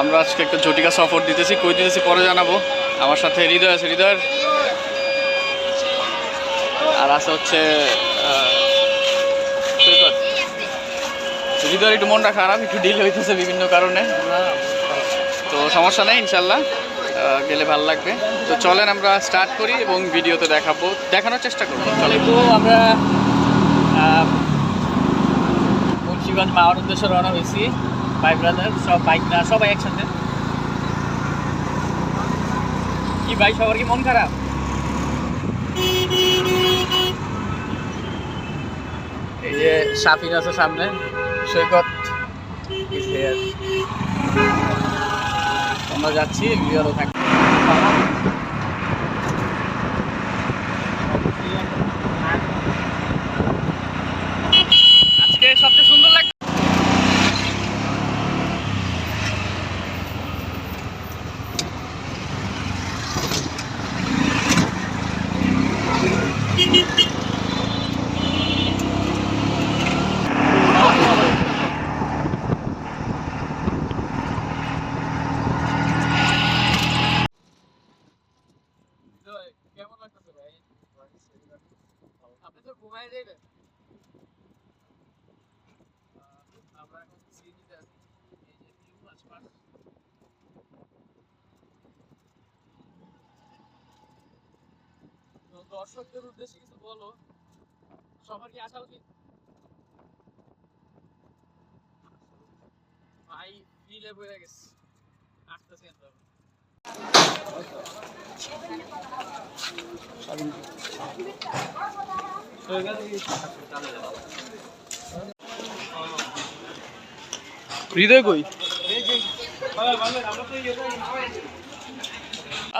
আমরা আজকে একটা ঝটিকা সফর দিতেছি, কই দিতেছি পরে জানাবো। আমার সাথে হৃদয় আছে, হৃদয়ের আর আছে হচ্ছে সৈকত। হৃদয়ের একটু মনটা খারাপ, একটু ডিল হইতেছে বিভিন্ন কারণে, তো সমস্যা নেই, ইনশাল্লাহ গেলে ভালো লাগবে। তো চলেন আমরা স্টার্ট করি এবং ভিডিওতে দেখানোর চেষ্টা করবো। চলে তো আমরা মুন্সিগঞ্জ মাওয়ার উদ্দেশ্যে রওনা হয়েছি। ভাই ব্রাদার সব বাইক না, সবাই একসাথে। কি ভাই, সবার কি মন খারাপ? এই যে শাফিন আছে সামনে, সৈকত আমরা যাচ্ছি, ভিডিওতে থাকি। আজকে সবচেয়ে সুন্দর লাগে কেমন লাগতেছে ভাই? আপনি তো ঘুমাই যাবেন। আমরা এখন সিএনজিতে আছি, এই যে ভিউ আশপাশ। তো দর্শকদের উদ্দেশ্যে কিছু বলো, সবার কি আসা উচিত? ভাই ফিলে বয়ে গেছে, আসতেছি আমরা। হৃদয় কই?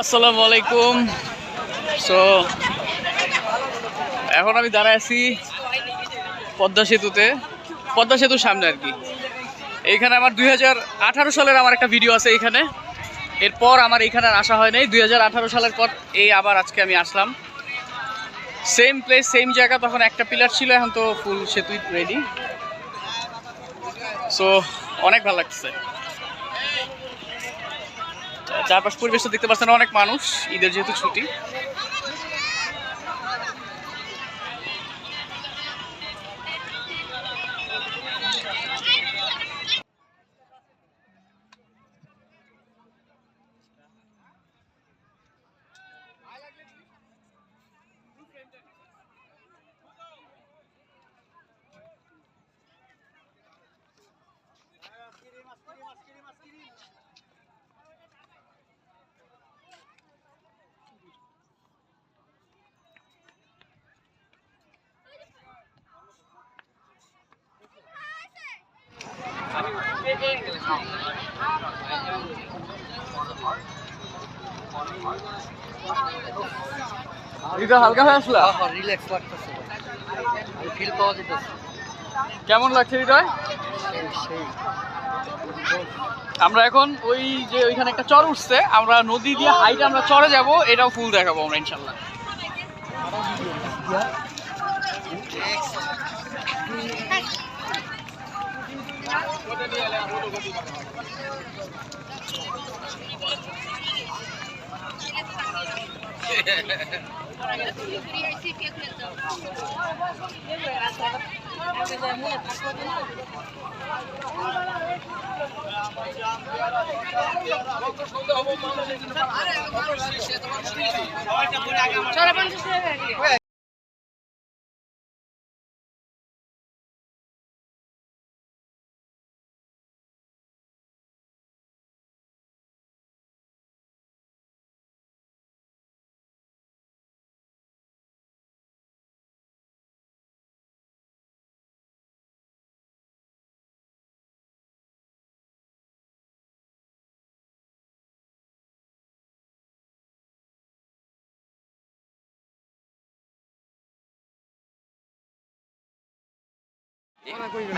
আসসালামু আলাইকুম। সো এখন আমি দাঁড়ায় আছি পদ্মা সেতুতে, পদ্মা সেতুর সামনে আর কি। এইখানে আমার 2018 সালের আমার একটা ভিডিও আছে এইখানে। এরপর আমার এইখানে আর আসা হয় নাই। 2018 সালের পর এই আবার আজকে আমি আসলাম। সেম প্লেস সেম জায়গা, তখন একটা পিলার ছিল, এখন তো ফুল সেতু রেডি। সো অনেক ভালো লাগছে। চারপাশ পরিবেশটা দেখতে পাচ্ছেন, অনেক মানুষ, ঈদের যেহেতু ছুটি। হালকা হয়ে আসলা, রিল্যাক্স লাগতেছে, ফিল পাওয়া যেতেছে। কেমন লাগছে হৃদয়? আমরা এখন ওই যে ওইখানে একটা চর উঠছে, আমরা নদী দিয়ে হাইটে আমরা চরে যাব, এটাও ফুল দেখাবো আমরা ইনশাল্লাহ।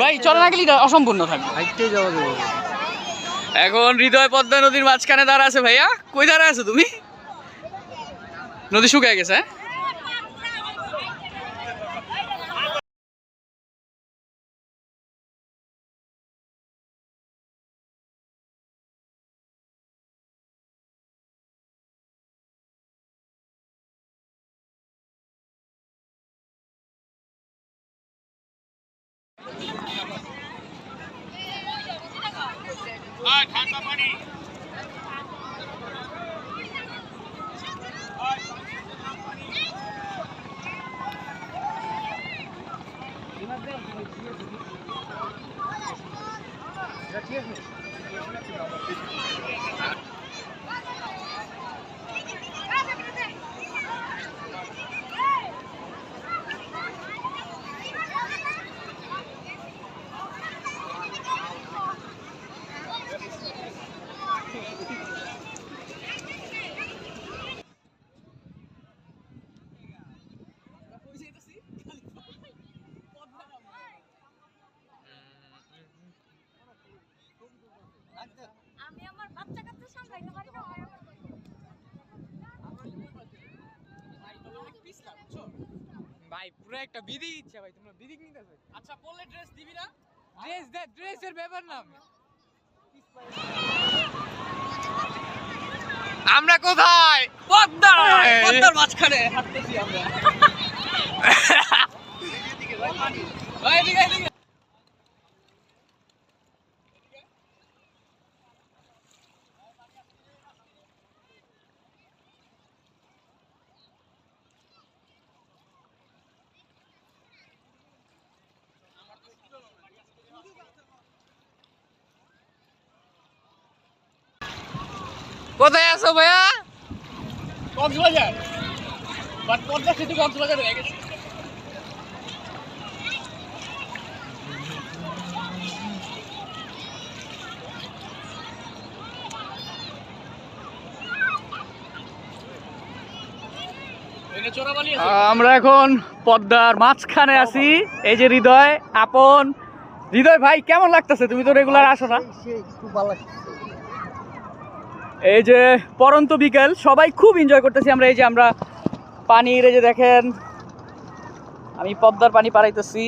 ভাই চলে না গেলে অসম্পূর্ণ থাকবে, হাইটে যাওয়া যাবে। এখন হৃদয় পদ্মা নদীর মাঝখানে দাঁড়া আছে। ভাইয়া কই দাঁড়া আছো তুমি? নদী শুকিয়ে গেছে। আমি আমার বাচ্চা কাচ্চা সামলাইতে পারি না ভাই পুরো একটা বিদি ইচ্ছা ভাই তোমরা বিদি নিতেছো আচ্ছা বললে ড্রেস দিবি না? ড্রেসের ব্যাপার না আমরা কোথায়? পদ্মায়, পদ্মার মাঝখানে হাঁটতেছি আমরা। ভাই এদিকে এদিকে। কোথায় আছো ভাইয়া কক্সবাজার, বাট পদ্মা সেতু কক্সবাজার হয়ে গেছে। আমরা এখন পদ্মার মাঝখানে আছি। এই যে হৃদয়, আপন। হৃদয় ভাই কেমন লাগতেছে? তুমি তো রেগুলার আসো না। খুব ভালো লাগছে। এই যে পরন্ত বিকেল, সবাই খুব এনজয় করতেছি আমরা। এই যে আমরা পানির, এই যে দেখেন আমি পদ্মার পানি পাড়াইতেছি।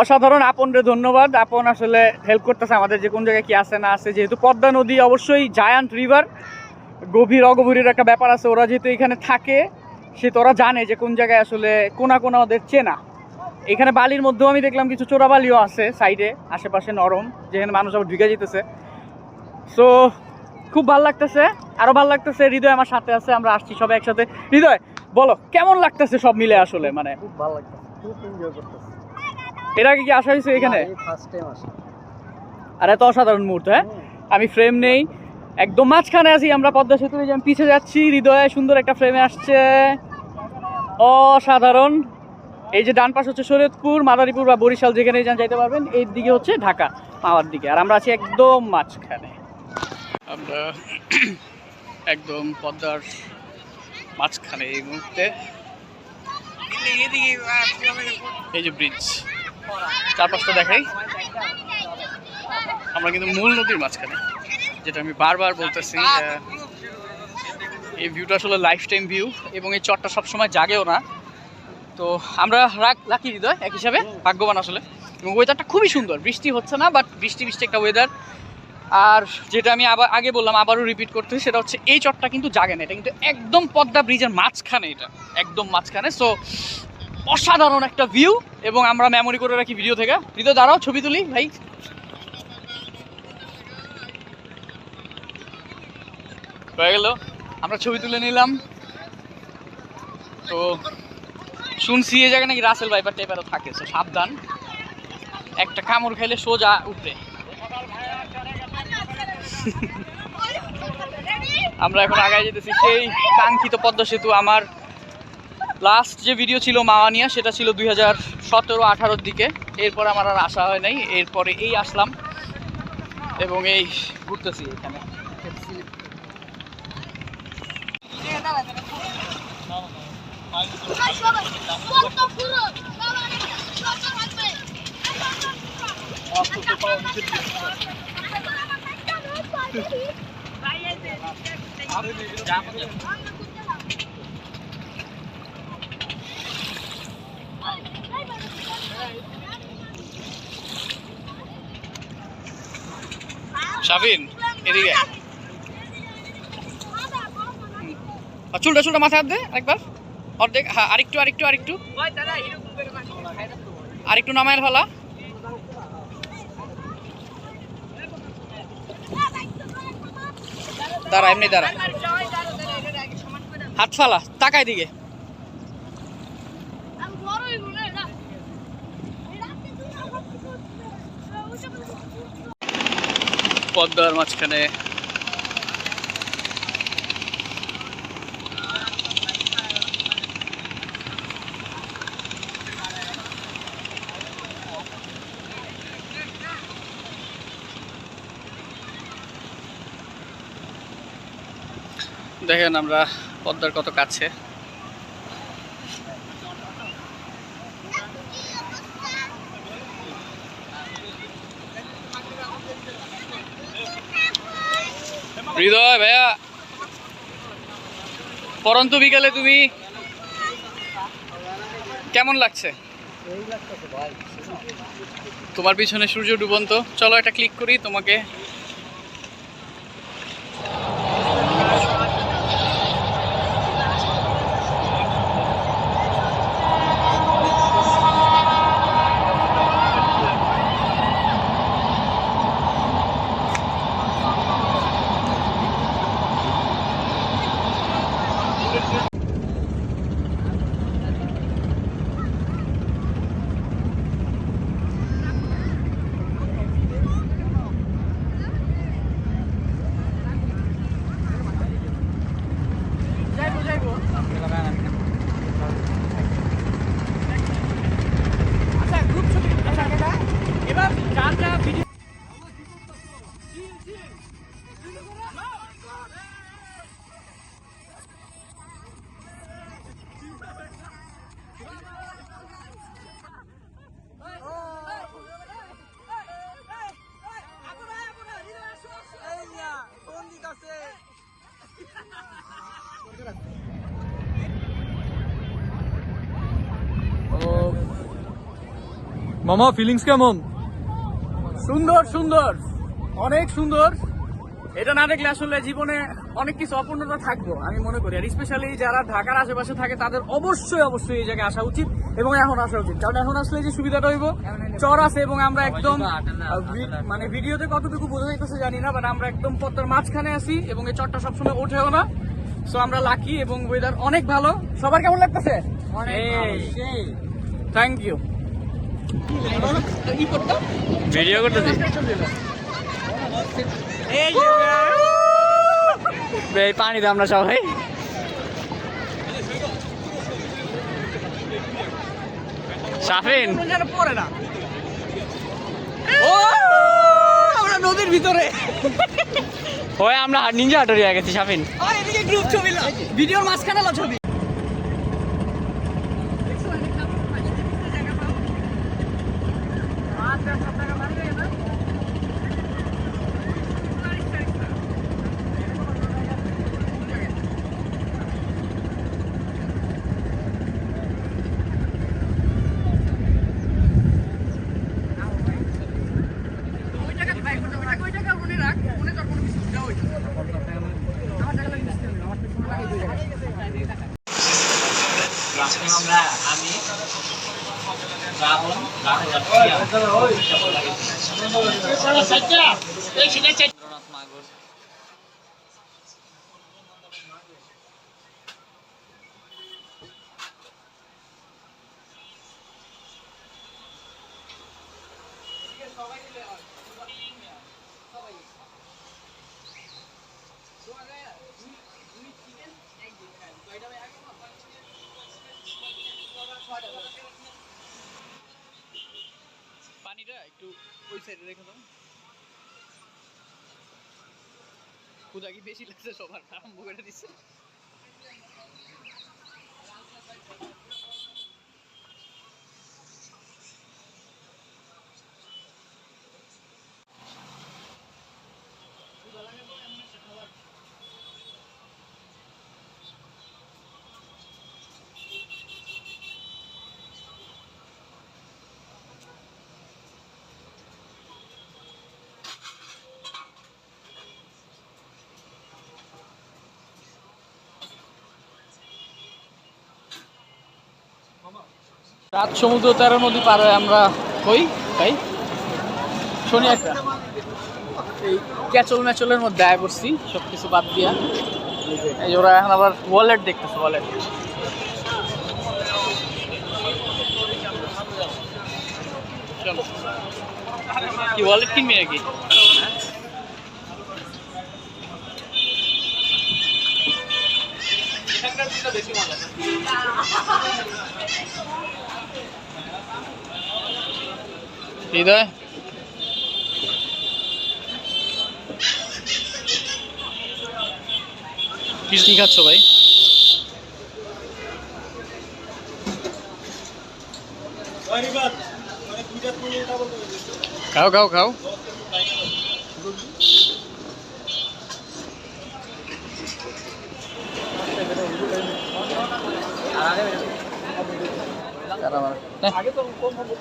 অসাধারণ। আপনরে ধন্যবাদ, আপন আসলে হেল্প করতেছে আমাদের যে কোন জায়গায় কি আছে না আছে। যেহেতু পদ্মা নদী অবশ্যই জায়ান্ট রিভার, গভীর অগভীরের একটা ব্যাপার আছে। ওরা যেহেতু এখানে থাকে সে তো ওরা জানে যে কোন জায়গায় আসলে কোনা কোনা ওদের চেনা। এখানে বালির মধ্যেও আমি দেখলাম কিছু চোরাবালিও আছে সাইডে, আশেপাশে নরম, যেখানে মানুষ আবার ঢুকে যেতেছে। সো খুব ভালো লাগতেছে, আরো ভালো লাগতেছে। হৃদয় আমার সাথে আছে, আমরা আসছি সবাই একসাথে। হৃদয় বলো কেমন লাগতেছে সব মিলে? আসলে মানে খুব ভালো লাগছে, খুব এনজয় করতেছি। এর আগে কি আসা হয়েছে এখানে? ফার্স্ট টাইম আসা। আর এত অসাধারণ মুহূর্ত। হ্যাঁ, আমি ফ্রেম নেই, একদম মাঝখানে আছি আমরা পদ্মা সেতুর। যে আমি পিছিয়ে যাচ্ছি, হৃদয় সুন্দর একটা ফ্রেমে আসছে, অসাধারণ। এই যে ডান পাশ হচ্ছে শরীয়তপুর, মাদারীপুর বা বরিশাল, যেখানে যান যাইতে পারবেন। এই দিকে হচ্ছে ঢাকা পাওয়ার দিকে, আর আমরা আছি একদম মাঝখানে। আমরা একদম পদ্মার মাঝখানে এই মুহূর্তে। এই যে ব্রিজ, চারপাশটা দেখাই। আমরা কিন্তু মূল নদীর মাঝখানে, যেটা আমি বারবার বলতেছি। এই ভিউটা আসলে লাইফ টাইম ভিউ, এবং এই চটটা সবসময় জাগেও না। তো আমরা লাকি হৃদয় এক হিসাবে, ভাগ্যবান আসলে। এবং ওয়েদারটা খুবই সুন্দর, বৃষ্টি হচ্ছে না, বাট বৃষ্টি বৃষ্টি একটা ওয়েদার। আর যেটা আমি আগে বললাম, আবারও রিপিট করতেছি, সেটা হচ্ছে এই চটটা কিন্তু জাগে না। এটা কিন্তু একদম পদ্মা ব্রিজের মাঝখানে, এটা একদম মাঝখানে। সো অসাধারণ একটা ভিউ, এবং আমরা মেমোরি করে রাখি ভিডিও থেকে। হৃদয় দাঁড়াও, ছবি তুলি ভাই। হয়ে গেল, আমরা ছবি তুলে নিলাম। তো শুনছি এই জায়গায় নাকি রাসেল ভাইপার টাইপারও থাকে, তো সাবধান, একটা কামড় খাইলে সোজা উঠবে। আমরা এখন আগায় যেতেছি সেই কাঙ্ক্ষিত পদ্মা সেতু। আমার লাস্ট যে ভিডিও ছিল মাওয়ানিয়া, সেটা ছিল 2017-18 দিকে। এরপর আমার আর আসা হয় নাই, এরপরে এই আসলাম এবং এই ঘুরতেছি এখানে। শাফিন এদিকে, চুলটা চুলটা মাথায় হাত দে একবার, অর্ধেক। হ্যাঁ, আরেকটু আরেকটু আরেকটু আরেকটু নামায়ের ফেলা। দাঁড়া, এমনি দাঁড়া, হাত ফালা, তাকায় দিকে। আমি বড়ই বলে না পদ্মার মাঝখানে দেখেন আমরা পদ্মার কত কাছে। হৃদয় ভাইয়া, পরন্ত বিকালে তুমি কেমন লাগছে? তোমার পিছনে সূর্য ডুবন্ত। চলো একটা ক্লিক করি তোমাকে। মামা ফিলিংস কেমন? সুন্দর সুন্দর, অনেক সুন্দর। এটা না দেখলে আসলে জীবনে অনেক কিছু অপূর্ণতা থাকবো আমি মনে করি। আর স্পেশালি যারা ঢাকার আশেপাশে থাকে তাদের অবশ্যই অবশ্যই এই জায়গায় আসা উচিত এবং এখন আসা উচিত। কারণ এখন আসলে যে সুবিধাটা হইব, চর আছে এবং আমরা একদম মানে ভিডিওতে কতটুকু বোঝা যাইতেছে জানি না, বাট আমরা একদম পদ্মার মাঝখানে আছি এবং এই চরটা সবসময় ওঠেও না। সো আমরা লাকি এবং ওয়েদার অনেক ভালো। সবার কেমন লাগতেছে? Thank you. ভিডিও করতেছি। এই পানি দাম না সবাই। শাফিন পরে না, ও আমরা নদীর ভিতরে ওই আমরা নিনজা হাটরি হয়ে গেছি। শাফিন এদিকে গ্রুপ ছবি, ভিডিওর মাঝখানে ছবি। আমি পানিটা একটু ওই সাইডে রেখে দাও। ক্ষুধা কি বেশি লাগছে? সবার আরম্ভ করে দিচ্ছে। রাত সমুদ্র 13 নদী পার হয়ে আমরা কই তাই শনি একটা এই ক্যাচল ম্যাচলের মধ্যে আয় করছি সব কিছু বাদ দিয়া। এই ওরা এখন আবার ওয়ালেট দেখতেছে, ওয়ালেট। চলো, কি ওয়ালেট কিনবি নাকি? হৃদয় কি খাচ্ছ ভাই? খাও খাও খাও। আগে তো কোন সম্পর্ক